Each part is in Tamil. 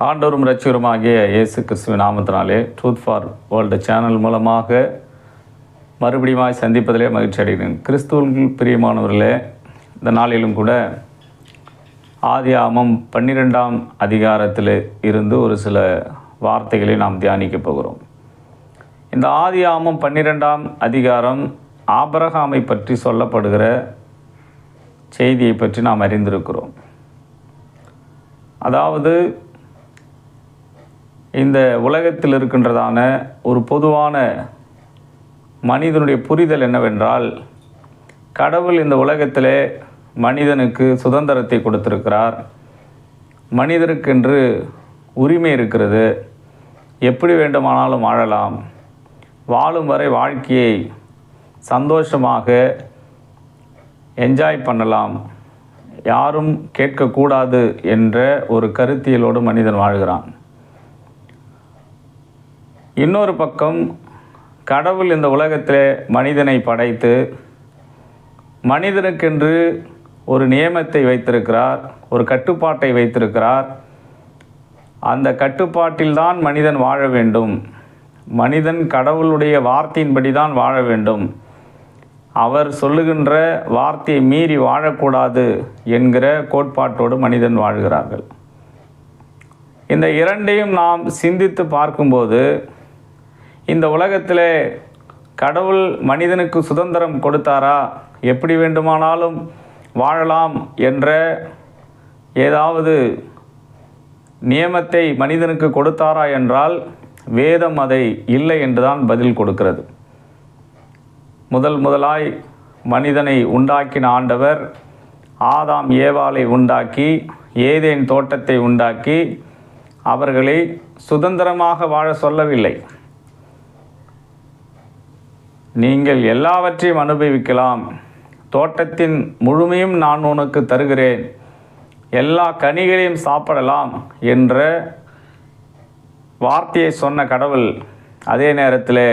ஆண்டவரும் இரட்சகருமாகிய இயேசு கிறிஸ்துவின் நாமத்தினாலே ட்ரூத் ஃபார் வேர்ல்டு சேனல் மூலமாக மறுபடியும் சந்திப்பதிலே மகிழ்ச்சி அடைகிறேன். கிறிஸ்துவுக்குள் பிரியமானவர்களே, இந்த நாளிலும் கூட ஆதியாகமம் 12ஆம் அதிகாரத்தில் இருந்து ஒரு சில வார்த்தைகளை நாம் தியானிக்கப் போகிறோம். இந்த ஆதியாகமம் 12ஆம் அதிகாரம் ஆபிரகாமை பற்றி சொல்லப்படுகிற செய்தியை பற்றி நாம் அறிந்திருக்கிறோம். அதாவது இந்த உலகத்தில் இருக்கின்றதான ஒரு பொதுவான மனிதனுடைய புரிதல் என்னவென்றால், கடவுள் இந்த உலகத்திலே மனிதனுக்கு சுதந்திரத்தை கொடுத்திருக்கிறார். மனிதருக்கென்று உரிமை இருக்கிறது. எப்படி வேண்டுமானாலும் வாழலாம். வாழும் வரை வாழ்க்கையை சந்தோஷமாக என்ஜாய் பண்ணலாம். யாரும் கேட்கக்கூடாது என்ற ஒரு கருத்தியலோடு மனிதன் வாழ்கிறான். இன்னொரு பக்கம் கடவுள் இந்த உலகத்திலே மனிதனை படைத்து மனிதனுக்கென்று ஒரு நியமத்தை வைத்திருக்கிறார், ஒரு கட்டுப்பாட்டை வைத்திருக்கிறார். அந்த கட்டுப்பாட்டில்தான் மனிதன் வாழ வேண்டும். மனிதன் கடவுளுடைய வார்த்தையின்படி தான் வாழ வேண்டும். அவர் சொல்லுகின்ற வார்த்தையை மீறி வாழக்கூடாது என்கிற கோட்பாட்டோடு மனிதன் வாழ்கிறார்கள். இந்த இரண்டையும் நாம் சிந்தித்து பார்க்கும்போது, இந்த உலகத்திலே கடவுள் மனிதனுக்கு சுதந்திரம் கொடுத்தாரா, எப்படி வேண்டுமானாலும் வாழலாம் என்ற ஏதாவது நியமத்தை மனிதனுக்கு கொடுத்தாரா என்றால் வேதம் அதை இல்லை என்றுதான் பதில் கொடுக்கிறது. முதலாய் மனிதனை உண்டாக்கின ஆண்டவர் ஆதாம் ஏவாளை உண்டாக்கி ஏதேன் தோட்டத்தை உண்டாக்கி அவர்களை சுதந்திரமாக வாழ சொல்லவில்லை. நீங்கள் எல்லாவற்றையும் அனுபவிக்கலாம், தோட்டத்தின் முழுமையும் நான் உனக்கு தருகிறேன், எல்லா கனிகளையும் சாப்பிடலாம் என்ற வார்த்தையை சொன்ன கடவுள் அதே நேரத்தில்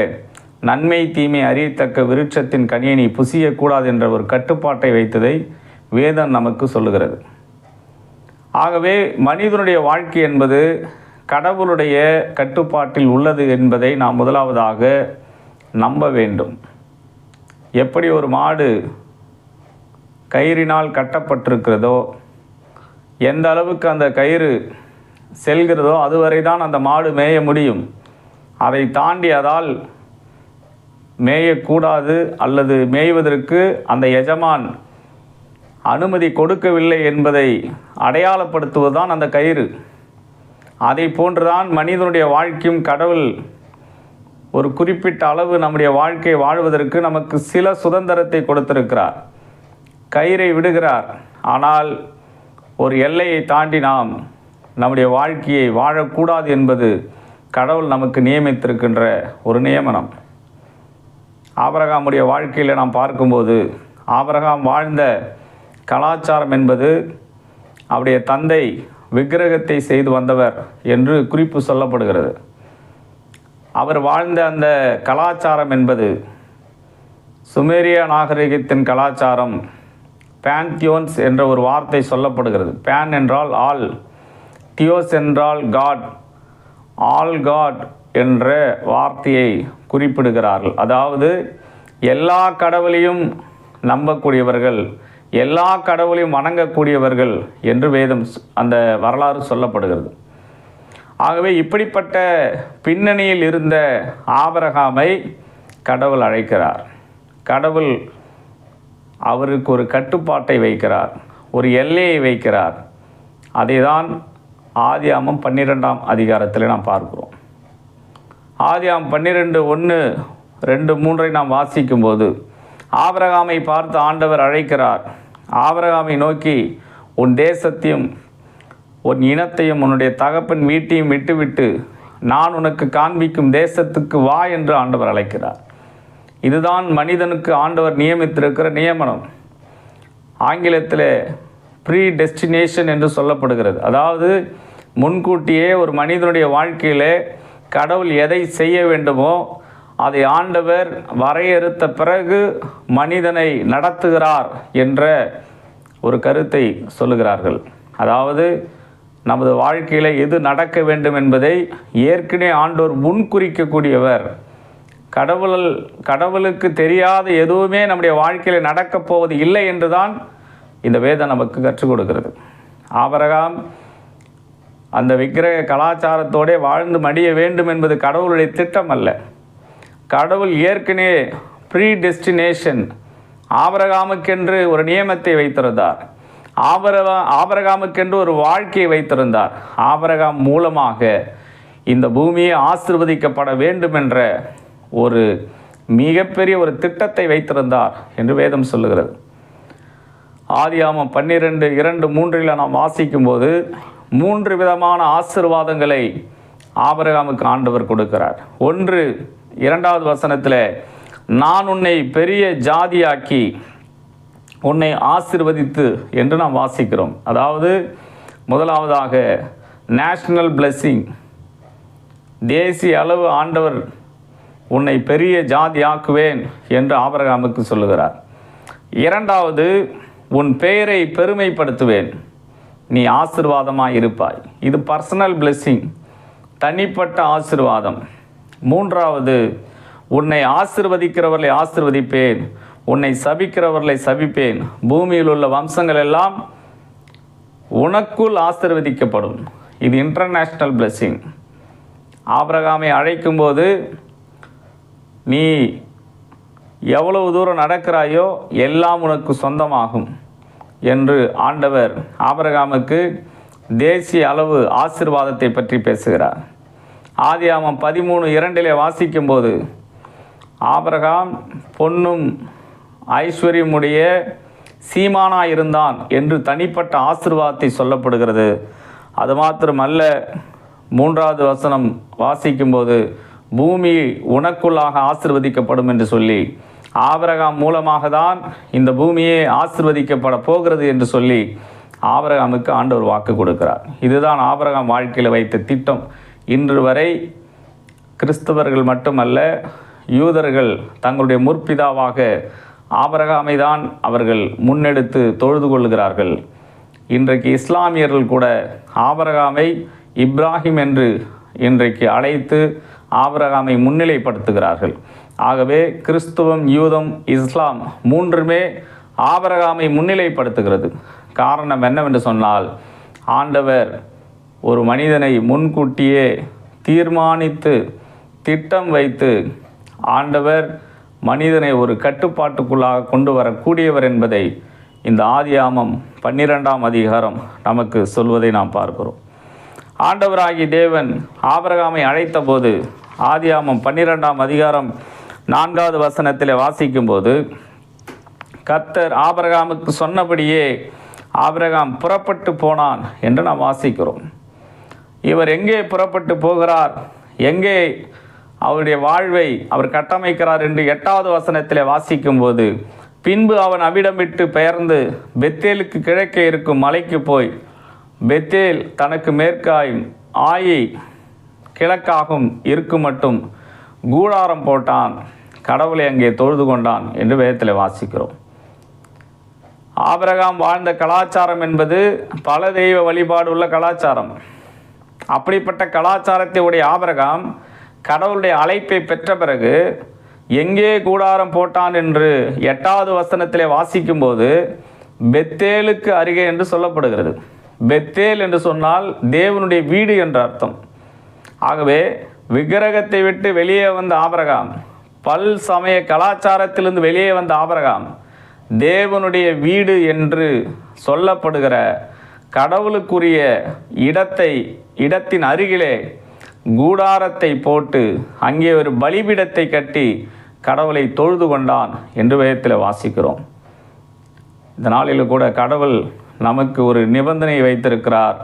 நன்மை தீமை அறியத்தக்க விருட்சத்தின் கனியை நீ புசியக்கூடாது என்ற ஒரு கட்டுப்பாட்டை வைத்ததை வேதம் நமக்கு சொல்லுகிறது. ஆகவே மனிதனுடைய வாழ்க்கை என்பது கடவுளுடைய கட்டுப்பாட்டில் உள்ளது என்பதை நாம் முதலாவதாக நம்ப வேண்டும். எப்படி ஒரு மாடு கயிறினால் கட்டப்பட்டிருக்கிறதோ, எந்த அளவுக்கு அந்த கயிறு செல்கிறதோ அதுவரை தான் அந்த மாடு மேய முடியும். அதை தாண்டி அதால் மேயக்கூடாது அல்லது மேய்வதற்கு அந்த எஜமான் அனுமதி கொடுக்கவில்லை என்பதை அடையாளப்படுத்துவதுதான் அந்த கயிறு. அதை போன்றுதான் மனிதனுடைய வாழ்க்கையும். கடவுள் ஒரு குறிப்பிட்ட அளவு நம்முடைய வாழ்க்கையை வாழ்வதற்கு நமக்கு சில சுதந்திரத்தை கொடுத்திருக்கிறார். கயிறை விடுகிறார். ஆனால் ஒரு எல்லையை தாண்டி நாம் நம்முடைய வாழ்க்கையை வாழக்கூடாது என்பது கடவுள் நமக்கு நியமித்திருக்கின்ற ஒரு நியமனம். ஆபிரகாமுடைய வாழ்க்கையில் நாம் பார்க்கும்போது, ஆபிரகாம் வாழ்ந்த கலாச்சாரம் என்பது அவருடைய தந்தை விக்கிரகத்தை செய்து வந்தவர் என்று குறிப்பு சொல்லப்படுகிறது. அவர் வாழ்ந்த அந்த கலாச்சாரம் என்பது சுமேரிய நாகரிகத்தின் கலாச்சாரம். பேன்தியோன்ஸ் என்ற ஒரு வார்த்தை சொல்லப்படுகிறது. பேன் என்றால் ஆல், தியோஸ் என்றால் காட், ஆல் காட் என்ற வார்த்தையை குறிப்பிடுகிறார்கள். அதாவது எல்லா கடவுளையும் நம்பக்கூடியவர்கள், எல்லா கடவுளையும் வணங்கக்கூடியவர்கள் என்று வேதம் அந்த வரலாறு சொல்லப்படுகிறது. ஆகவே இப்படிப்பட்ட பின்னணியில் இருந்த ஆபிரகாமை கடவுள் அழைக்கிறார். கடவுள் அவருக்கு ஒரு கட்டுப்பாட்டை வைக்கிறார், ஒரு எல்லையை வைக்கிறார். அதை தான் ஆதியாகமம் 12ஆம் அதிகாரத்தில் நாம் பார்க்கிறோம். ஆதியாகமம் 12:1, 2, 3 நாம் வாசிக்கும்போது, ஆபிரகாமை பார்த்து ஆண்டவர் அழைக்கிறார். ஆபிரகாமை நோக்கி, உன் தேசத்தையும் உன் இனத்தையும் உன்னுடைய தகப்பன் வீட்டையும் விட்டுவிட்டு நான் உனக்கு காண்பிக்கும் தேசத்துக்கு வா என்று ஆண்டவர் அழைக்கிறார். இதுதான் மனிதனுக்கு ஆண்டவர் நியமித்திருக்கிற நியமனம். ஆங்கிலத்தில் ப்ரீ டெஸ்டினேஷன் என்று சொல்லப்படுகிறது. அதாவது முன்கூட்டியே ஒரு மனிதனுடைய வாழ்க்கையில் கடவுள் எதை செய்ய வேண்டுமோ அதை ஆண்டவர் வரையறுத்த பிறகு மனிதனை நடத்துகிறார் என்ற ஒரு கருத்தை சொல்லுகிறார்கள். அதாவது நமது வாழ்க்கையில் எது நடக்க வேண்டும் என்பதை ஏற்கனவே ஆண்டோர் முன்குறிக்கக்கூடியவர். கடவுளுக்கு தெரியாத எதுவுமே நம்முடைய வாழ்க்கையில் நடக்கப் போவது இல்லை என்று தான் இந்த வேதம் நமக்கு கற்றுக் கொடுக்கிறது. ஆபிரகாம் அந்த விக்கிரக கலாச்சாரத்தோடு வாழ்ந்து மடிய வேண்டும் என்பது கடவுளுடைய திட்டம் அல்ல. கடவுள் ஏற்கனவே ப்ரீடெஸ்டினேஷன் ஆபிரகாமுக்கென்று ஒரு நியமத்தை வைத்திருந்தார். ஆபிரகாமுக்கென்று ஒரு வாழ்க்கையை வைத்திருந்தார். ஆபிரகாம் மூலமாக இந்த பூமியை ஆசீர்வதிக்கப்பட வேண்டும் என்ற ஒரு மிகப்பெரிய ஒரு திட்டத்தை வைத்திருந்தார் என்று வேதம் சொல்லுகிறது. ஆதியாகமம் 12:2-3 நாம் வாசிக்கும்போது 3 விதமான ஆசீர்வாதங்களை ஆபிரகாமுக்கு ஆண்டவர் கொடுக்கிறார். 2வது வசனத்தில், நான் உன்னை பெரிய ஜாதியாக்கி உன்னை ஆசீர்வதித்து என்று நாம் வாசிக்கிறோம். அதாவது முதலாவதாக நேஷனல் பிளெஸ்ஸிங், தேசிய அளவு ஆண்டவர் உன்னை பெரிய ஜாதியாக்குவேன் என்று ஆபிரகாமுக்கு சொல்லுகிறார். 2வது, உன் பெயரை பெருமைப்படுத்துவேன், நீ ஆசீர்வாதமாக இருப்பாய். இது பர்சனல் பிளெஸ்ஸிங், தனிப்பட்ட ஆசீர்வாதம். 3வது, உன்னை ஆசீர்வதிக்கிறவர்களை ஆசீர்வதிப்பேன், உன்னை சபிக்கிறவர்களை சபிப்பேன், பூமியில் உள்ள வம்சங்கள் எல்லாம் உனக்குள் ஆசீர்வதிக்கப்படும். இது இன்டர்நேஷ்னல் பிளெஸ்ஸிங். ஆபிரகாமை அழைக்கும்போது நீ எவ்வளவு தூரம் நடக்கிறாயோ எல்லாம் உனக்கு சொந்தமாகும் என்று ஆண்டவர் ஆபிரகாமுக்கு தேசிய அளவு ஆசீர்வாதத்தை பற்றி பேசுகிறார். ஆதியாகமம் 13:2 வாசிக்கும்போது, ஆபிரகாம் பொன்னும் ஐஸ்வர்யமுடைய சீமானாய் இருந்தான் என்று தனிப்பட்ட ஆசீர்வாதத்தை சொல்லப்படுகிறது. அது மாத்திரமல்ல, 3வது வசனம் வாசிக்கும்போது, பூமி உனக்குள்ளாக ஆசீர்வதிக்கப்படும் என்று சொல்லி, ஆபிரகாம் மூலமாக தான் இந்த பூமியே ஆசீர்வதிக்கப்பட போகிறது என்று சொல்லி ஆபிரகாமுக்கு ஆண்டவர் வாக்கு கொடுக்கிறார். இதுதான் ஆபிரகாம் வாழ்க்கையில் வைத்த திட்டம். இன்று வரை கிறிஸ்தவர்கள் மட்டுமல்ல, யூதர்கள் தங்களுடைய முற்பிதாவாக ஆபிரகாமை தான் அவர்கள் முன்னெடுத்து தொழுது கொள்கிறார்கள். இன்றைக்கு இஸ்லாமியர்கள் கூட ஆபிரகாமை இப்ராஹிம் என்று இன்றைக்கு அழைத்து ஆபிரகாமை முன்னிலைப்படுத்துகிறார்கள். ஆகவே கிறிஸ்துவம், யூதம், இஸ்லாம் 3மே ஆபிரகாமை முன்னிலைப்படுத்துகிறது. காரணம் என்னவென்று சொன்னால், ஆண்டவர் ஒரு மனிதனை முன்கூட்டியே தீர்மானித்து திட்டம் வைத்து ஆண்டவர் மனிதனை ஒரு கட்டுப்பாட்டுக்குள்ளாக கொண்டு வரக்கூடியவர் என்பதை இந்த ஆதியாகமம் 12ஆம் அதிகாரம் நமக்கு சொல்வதை நாம் பார்க்கிறோம். ஆண்டவராகிய தேவன் ஆபிரகாமை அழைத்த போது ஆதியாகமம் 12ஆம் அதிகாரம் 4வது வசனத்தில் வாசிக்கும்போது, கர்த்தர் ஆபிரகாமுக்கு சொன்னபடியே ஆபிரகாம் புறப்பட்டு போனான் என்று நாம் வாசிக்கிறோம். இவர் எங்கே புறப்பட்டு போகிறார், எங்கே அவருடைய வாழ்வை அவர் கட்டமைக்கிறார் என்று 8வது வசனத்தில் வாசிக்கும்போது, பின்பு அவன் அவ்விடம் விட்டு பெயர்ந்து பெத்தேலுக்கு கிழக்கே இருக்கும் மலைக்கு போய் பெத்தேல் தனக்கு மேற்காயும் ஆயி கிழக்காகும் இருக்கும் மட்டும் கூடாரம் போட்டான், கடவுளை அங்கே தொழுது கொண்டான் என்று வேதத்தில் வாசிக்கிறோம். ஆபிரகாம் வாழ்ந்த கலாச்சாரம் என்பது பல தெய்வ வழிபாடு உள்ள கலாச்சாரம். அப்படிப்பட்ட கலாச்சாரத்தை உடைய ஆபிரகாம் கடவுளுடைய அழைப்பை பெற்ற பிறகு எங்கே கூடாரம் போட்டான் என்று 8வது வசனத்திலே வாசிக்கும்போது பெத்தேலுக்கு அருகே என்று சொல்லப்படுகிறது. பெத்தேல் என்று சொன்னால் தேவனுடைய வீடு என்ற அர்த்தம். ஆகவே விக்கிரகத்தை விட்டு வெளியே வந்த ஆபிரகாம், பல் சமய கலாச்சாரத்திலிருந்து வெளியே வந்த ஆபிரகாம், தேவனுடைய வீடு என்று சொல்லப்படுகிற கடவுளுக்குரிய இடத்தின் அருகிலே கூடாரத்தை போட்டு அங்கே ஒரு பலிபீடத்தை கட்டி கடவுளை தொழுது கொண்டான் என்று வேதத்தில் வாசிக்கிறோம். இந்த நாளில் கூட கடவுள் நமக்கு ஒரு நிபந்தனை வைத்திருக்கிறார்,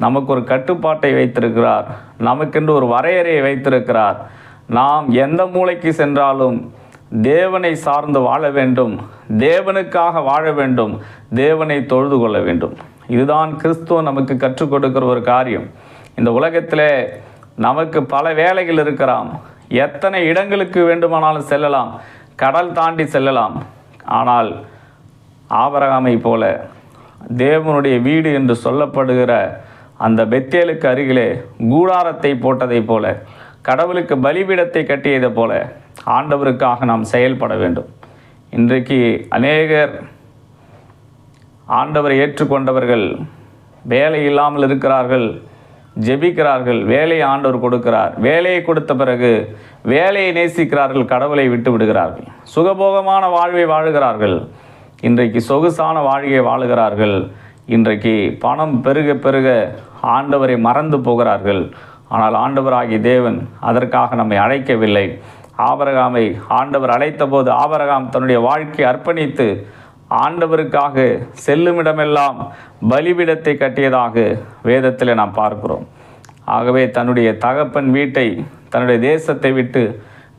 நமக்கு ஒரு கட்டுப்பாட்டை வைத்திருக்கிறார், நமக்கென்று ஒரு வரையறையை வைத்திருக்கிறார். நாம் எந்த மூலைக்கு சென்றாலும் தேவனை சார்ந்து வாழ வேண்டும், தேவனுக்காக வாழ வேண்டும், தேவனை தொழுது கொள்ள வேண்டும். இதுதான் கிறிஸ்துவம் நமக்கு கற்றுக் கொடுக்கிற ஒரு காரியம். இந்த உலகத்தில் நமக்கு பல வேலைகள் இருக்கலாம், எத்தனை இடங்களுக்கு வேண்டுமானாலும் செல்லலாம், கடல் தாண்டி செல்லலாம். ஆனால் ஆபிரகாமை போல தேவனுடைய வீடு என்று சொல்லப்படுகிற அந்த பெத்தேலுக்கு அருகிலே கூடாரத்தை போட்டதைப் போல, கடவுளுக்கு பலிபீடத்தை கட்டியதை போல ஆண்டவருக்காக நாம் செயல்பட வேண்டும். இன்றைக்கு அநேகர் ஆண்டவரை ஏற்றுக்கொண்டவர்கள் வேலை இல்லாமல் இருக்கிறார்கள், ஜெபிக்கிறார்கள், வேலையை ஆண்டவர் கொடுக்கிறார். வேலையை கொடுத்த பிறகு வேலையை நேசிக்கிறார்கள், கடவுளை விட்டு விடுகிறார்கள். சுகபோகமான வாழ்வை வாழுகிறார்கள், இன்றைக்கு சொகுசான வாழ்க்கையை வாழுகிறார்கள். இன்றைக்கு பணம் பெருக பெருக ஆண்டவரை மறந்து போகிறார்கள். ஆனால் ஆண்டவராகிய தேவன் அதற்காக நம்மை அழைக்கவில்லை. ஆபிரகாமை ஆண்டவர் அழைத்த போது ஆபிரகாம் தன்னுடைய வாழ்க்கையை அர்ப்பணித்து ஆண்டவருக்காக செல்லுமிடமெல்லாம் பலிபீடத்தை கட்டியதாக வேதத்தில் நாம் பார்க்கிறோம். ஆகவே தன்னுடைய தகப்பன் வீட்டை, தன்னுடைய தேசத்தை விட்டு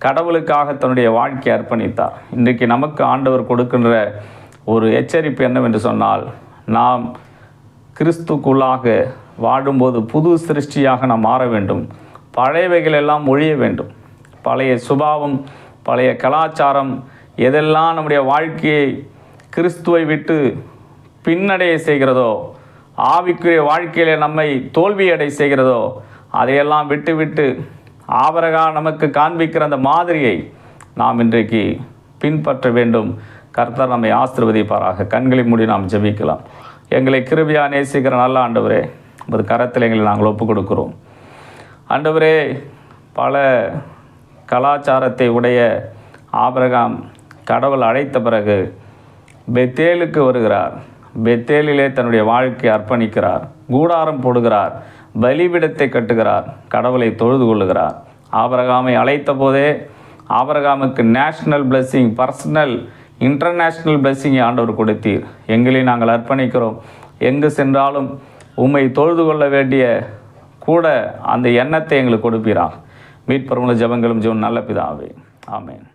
கடவுளுக்காக தன்னுடைய வாழ்க்கையை அர்ப்பணித்தார். இன்றைக்கு நமக்கு ஆண்டவர் கொடுக்கின்ற ஒரு எச்சரிப்பு என்னவென்று சொன்னால், நாம் கிறிஸ்துக்குள்ளாக வாடும்போது புது சிருஷ்டியாக நாம் மாற வேண்டும். பழையவைகள் எல்லாம் ஒழிய வேண்டும். பழைய சுபாவம், பழைய கலாச்சாரம் எதெல்லாம் நம்முடைய வாழ்க்கையை கிறிஸ்துவை விட்டு பின்னடைய செய்கிறதோ, ஆவிக்குரிய வாழ்க்கையிலே நம்மை தோல்வியடை செய்கிறதோ, அதையெல்லாம் விட்டு ஆபிரகாம் நமக்கு காண்பிக்கிற அந்த மாதிரியை நாம் இன்றைக்கு பின்பற்ற வேண்டும். கர்த்தர் நம்மை ஆசீர்வதிப்பாராக. கண்களை மூடி நாம் ஜெபிக்கலாம். எங்களை கிருபையாக நேசிக்கிற நல்ல ஆண்டவரே, உமது கரத்தில் எங்களை நாங்கள் ஒப்புக் கொடுக்கிறோம். ஆண்டவரே, பல கலாச்சாரத்தை உடைய ஆபிரகாம் கடவுள் அழைத்த பிறகு பெத்தேலுக்கு வருகிறார். பெத்தேலிலே தன்னுடைய வாழ்க்கையை அர்ப்பணிக்கிறார், கூடாரம் போடுகிறார், பலிபீடத்தை கட்டுகிறார், கடவுளை தொழுது கொள்ளுகிறார். ஆபிரகாமை அழைத்த போதே ஆபிரகாமுக்கு நேஷ்னல் பிளெஸ்ஸிங், பர்சனல், இன்டர்நேஷ்னல் பிளெஸ்ஸிங்கை ஆண்டவர் கொடுத்தீர். எங்களை நாங்கள் அர்ப்பணிக்கிறோம். எங்கு சென்றாலும் உம்மை தொழுது கொள்ள வேண்டிய கூட அந்த எண்ணத்தை எங்களுக்கு கொடுப்பீராக. மீட்பருமுள்ள ஜெபங்களும் ஜெபம் நல்ல பிதாவே. ஆமென்.